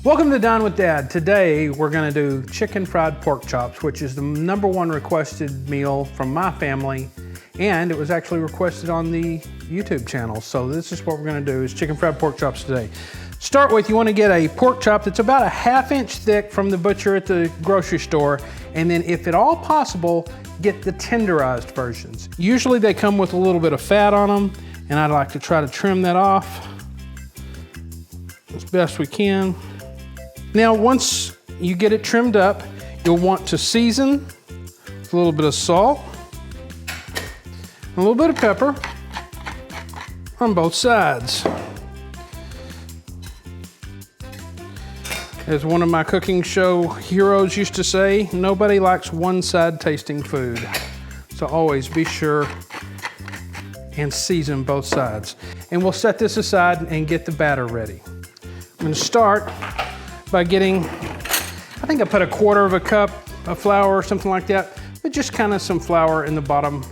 Welcome to Dine with Dad. Today we're going to do chicken fried pork chops, which is the #1 requested meal from my family, and it was actually requested on the YouTube channel. So this is what we're going to do, is chicken fried pork chops today. Start with, you want to get a pork chop that's about a ½ inch thick from the butcher at the grocery store, and then if at all possible, get the tenderized versions. Usually they come with a little bit of fat on them, and I'd like to try to trim that off as best we can. Now, once you get it trimmed up, you'll want to season with a little bit of salt, a little bit of pepper on both sides. As one of my cooking show heroes used to say, nobody likes one-side tasting food. So always be sure and season both sides. And we'll set this aside and get the batter ready. I'm gonna start by getting, I think I put 1/4 cup of flour or something like that, but just kind of some flour in the bottom.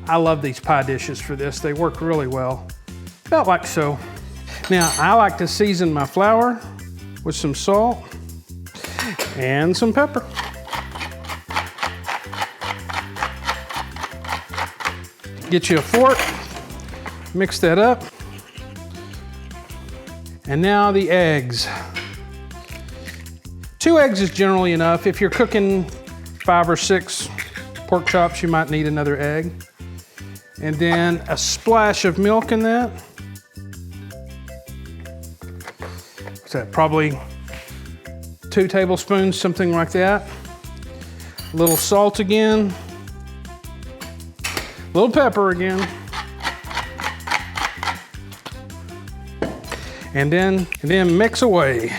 I love these pie dishes for this. They work really well, about like so. Now, I like to season my flour with some salt and some pepper. Get you a fork, mix that up. And now the eggs. 2 eggs is generally enough. If you're cooking 5 or 6 pork chops, you might need another egg. And then a splash of milk in that. What's that, probably 2 tablespoons, something like that. A little salt again. A little pepper again. And then mix away.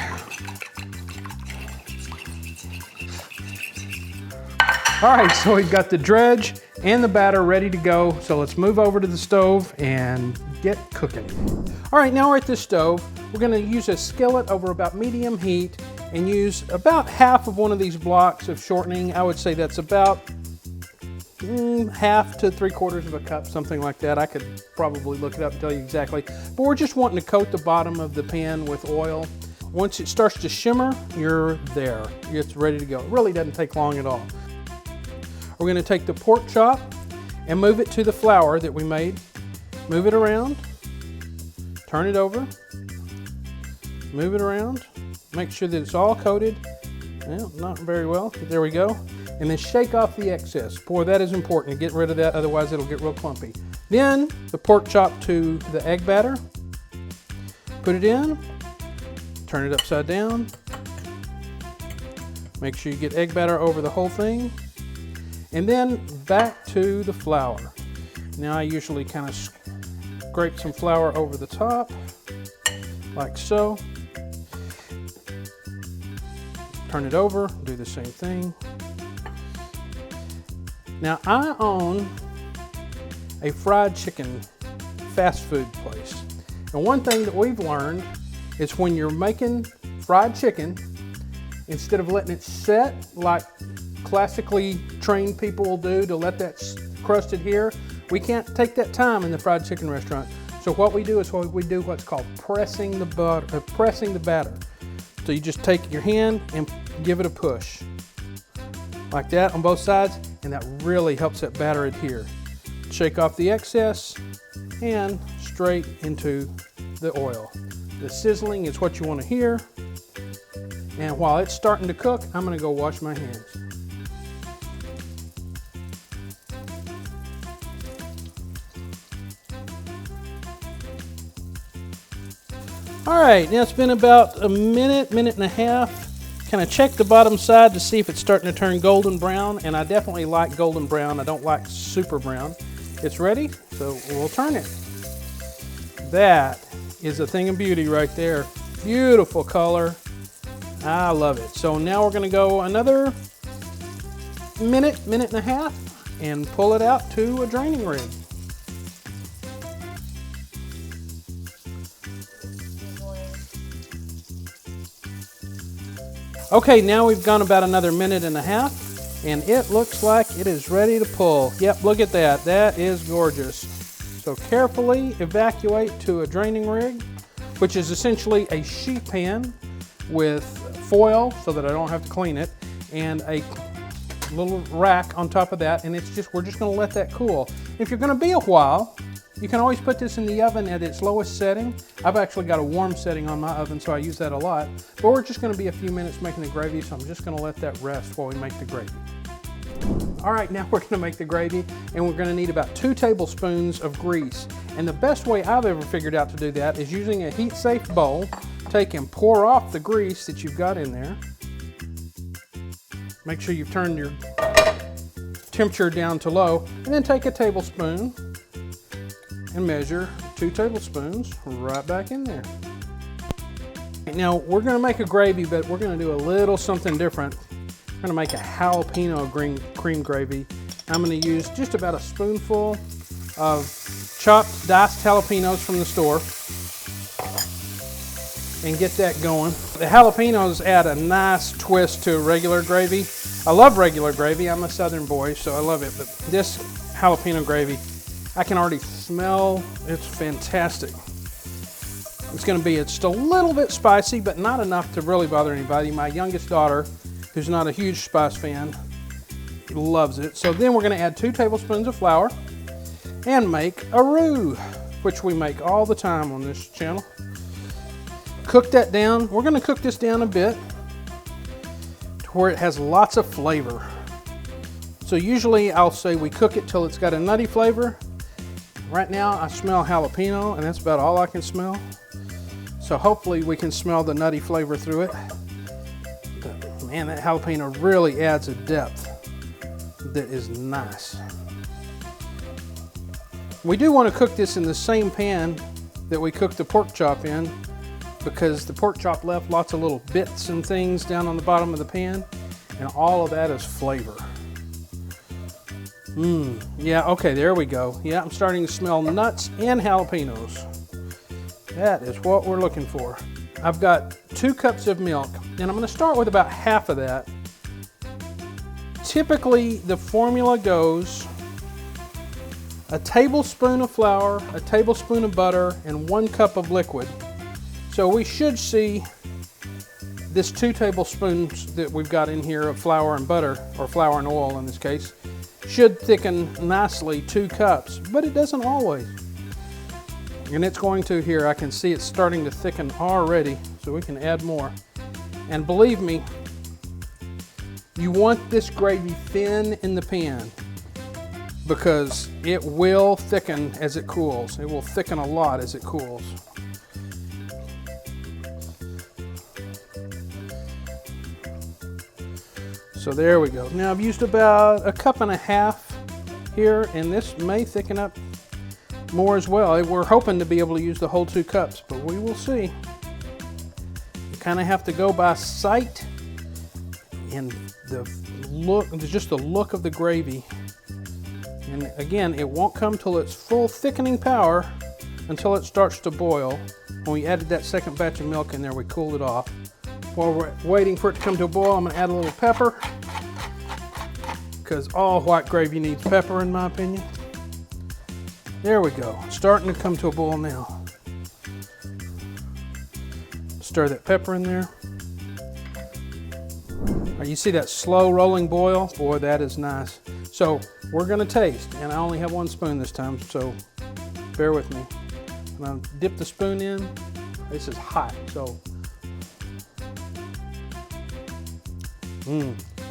All right, so we've got the dredge and the batter ready to go. So let's move over to the stove and get cooking. All right, now we're at the stove. We're gonna use a skillet over about medium heat and use about half of one of these blocks of shortening. I would say that's about ½ to 3/4 cup, something like that. I could probably look it up and tell you exactly. But we're just wanting to coat the bottom of the pan with oil. Once it starts to shimmer, you're there. It's ready to go. It really doesn't take long at all. We're going to take the pork chop and move it to the flour that we made. Move it around, turn it over, move it around, make sure that it's all coated. Well, not very well, but there we go. And then shake off the excess. Boy, that is important to get rid of that, otherwise it'll get real clumpy. Then the pork chop to the egg batter, put it in, turn it upside down, make sure you get egg batter over the whole thing. And then back to the flour. Now I usually kind of scrape some flour over the top, like so. Turn it over, do the same thing. Now I own a fried chicken fast food place. And one thing that we've learned is when you're making fried chicken, instead of letting it set like classically trained people will do to let that crust adhere, we can't take that time in the fried chicken restaurant. So what we do is what's called pressing the batter. So you just take your hand and give it a push like that on both sides, and that really helps that batter adhere. Shake off the excess and straight into the oil. The sizzling is what you want to hear. And while it's starting to cook, I'm going to go wash my hands. All right, now it's been about a minute and a half. Kind of check the bottom side to see if it's starting to turn golden brown, and I definitely like golden brown. I don't like super brown. It's ready, so we'll turn it. That is a thing of beauty right there. Beautiful color. I love it. So now we're gonna go another minute and a half and pull it out to a draining rig. Okay, now we've gone about another minute and a half, and it looks like it is ready to pull. Yep, look at that. That is gorgeous. So carefully evacuate to a draining rig, which is essentially a sheet pan with foil so that I don't have to clean it, and a little rack on top of that, and we're just going to let that cool. If you're going to be a while, you can always put this in the oven at its lowest setting. I've actually got a warm setting on my oven, so I use that a lot. But we're just going to be a few minutes making the gravy, so I'm just going to let that rest while we make the gravy. All right, now we're going to make the gravy, and we're going to need about 2 tablespoons of grease. And the best way I've ever figured out to do that is using a heat-safe bowl. Take and pour off the grease that you've got in there. Make sure you've turned your temperature down to low, and then take a tablespoon and measure 2 tablespoons right back in there. Now we're going to make a gravy, but we're going to do a little something different. We're going to make a jalapeno cream gravy. I'm going to use just about a spoonful of chopped diced jalapenos from the store and get that going. The jalapenos add a nice twist to regular gravy. I love regular gravy. I'm a Southern boy, so I love it. But this jalapeno gravy, I can already smell. It's fantastic. It's going to be just a little bit spicy, but not enough to really bother anybody. My youngest daughter, who's not a huge spice fan, loves it. So then we're going to add 2 tablespoons of flour and make a roux, which we make all the time on this channel. Cook that down. We're going to cook this down a bit to where it has lots of flavor. So usually I'll say we cook it till it's got a nutty flavor. Right now I smell jalapeno, and that's about all I can smell. So hopefully we can smell the nutty flavor through it. But man, that jalapeno really adds a depth that is nice. We do want to cook this in the same pan that we cooked the pork chop in, because the pork chop left lots of little bits and things down on the bottom of the pan, and all of that is flavor. Yeah, okay, there we go. Yeah, I'm starting to smell nuts and jalapenos. That is what we're looking for. I've got 2 cups of milk, and I'm going to start with about half of that. Typically, the formula goes a tablespoon of flour, a tablespoon of butter, and 1 cup of liquid. So we should see this 2 tablespoons that we've got in here of flour and butter, or flour and oil in this case, should thicken nicely 2 cups, but it doesn't always. And it's going to here. I can see it's starting to thicken already, so we can add more. And believe me, you want this gravy thin in the pan, because it will thicken as it cools. It will thicken a lot as it cools. So there we go. Now I've used about 1.5 cups here, and this may thicken up more as well. We're hoping to be able to use the whole 2 cups, but we will see. You kind of have to go by sight and the look, just the look of the gravy. And again, it won't come till its full thickening power until it starts to boil. When we added that second batch of milk in there, we cooled it off. While we're waiting for it to come to a boil, I'm going to add a little pepper, because all white gravy needs pepper in my opinion. There we go. It's starting to come to a boil now. Stir that pepper in there. You see that slow rolling boil? Boy, that is nice. So we're going to taste, and I only have 1 spoon this time, so bear with me. I'm going to dip the spoon in. This is hot, so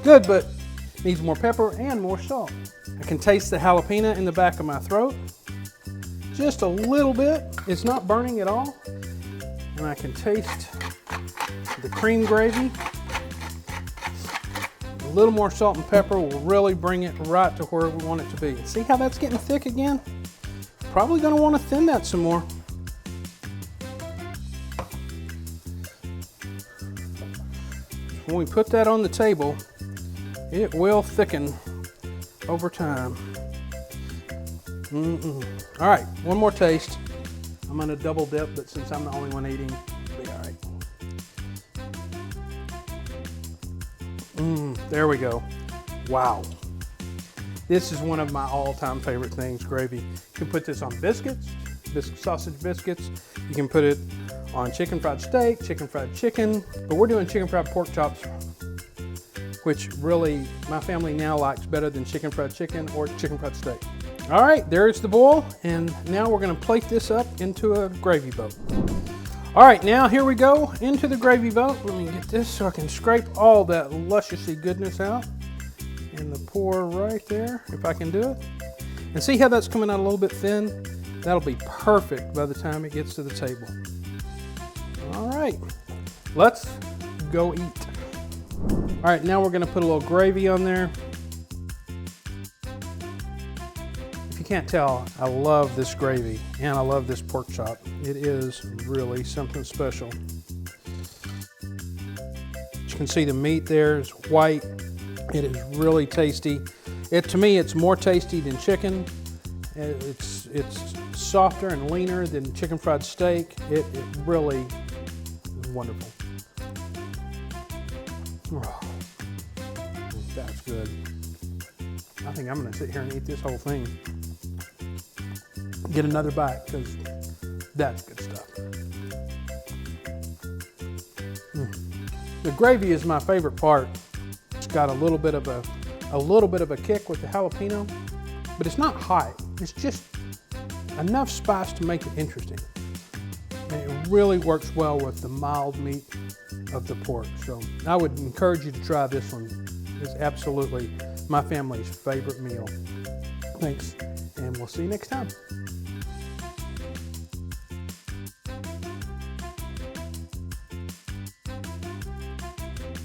good, but needs more pepper and more salt. I can taste the jalapeno in the back of my throat. Just a little bit. It's not burning at all. And I can taste the cream gravy. A little more salt and pepper will really bring it right to where we want it to be. See how that's getting thick again? Probably going to want to thin that some more. When we put that on the table, it will thicken over time. All right, one more taste. I'm going to double dip, but since I'm the only one eating, it'll be all right. There we go. Wow. This is one of my all-time favorite things, gravy. You can put this on biscuits, sausage biscuits. You can put it on chicken fried steak, chicken fried chicken, but we're doing chicken fried pork chops, which really my family now likes better than chicken fried chicken or chicken fried steak. All right, there's the boil, and now we're gonna plate this up into a gravy boat. All right, now here we go into the gravy boat. Let me get this so I can scrape all that lusciously goodness out. And the pour right there, if I can do it. And see how that's coming out a little bit thin? That'll be perfect by the time it gets to the table. All right, let's go eat. All right, now we're gonna put a little gravy on there. If you can't tell, I love this gravy and I love this pork chop. It is really something special. You can see the meat there is white. It is really tasty. To me, it's more tasty than chicken. It's softer and leaner than chicken fried steak. It really is wonderful. Oh, that's good. I think I'm gonna sit here and eat this whole thing. Get another bite, because that's good stuff. The gravy is my favorite part. It's got a little bit of a kick with the jalapeno, but it's not hot. It's just enough spice to make it interesting. And it really works well with the mild meat of the pork. So I would encourage you to try this one. It's absolutely my family's favorite meal. Thanks, and we'll see you next time.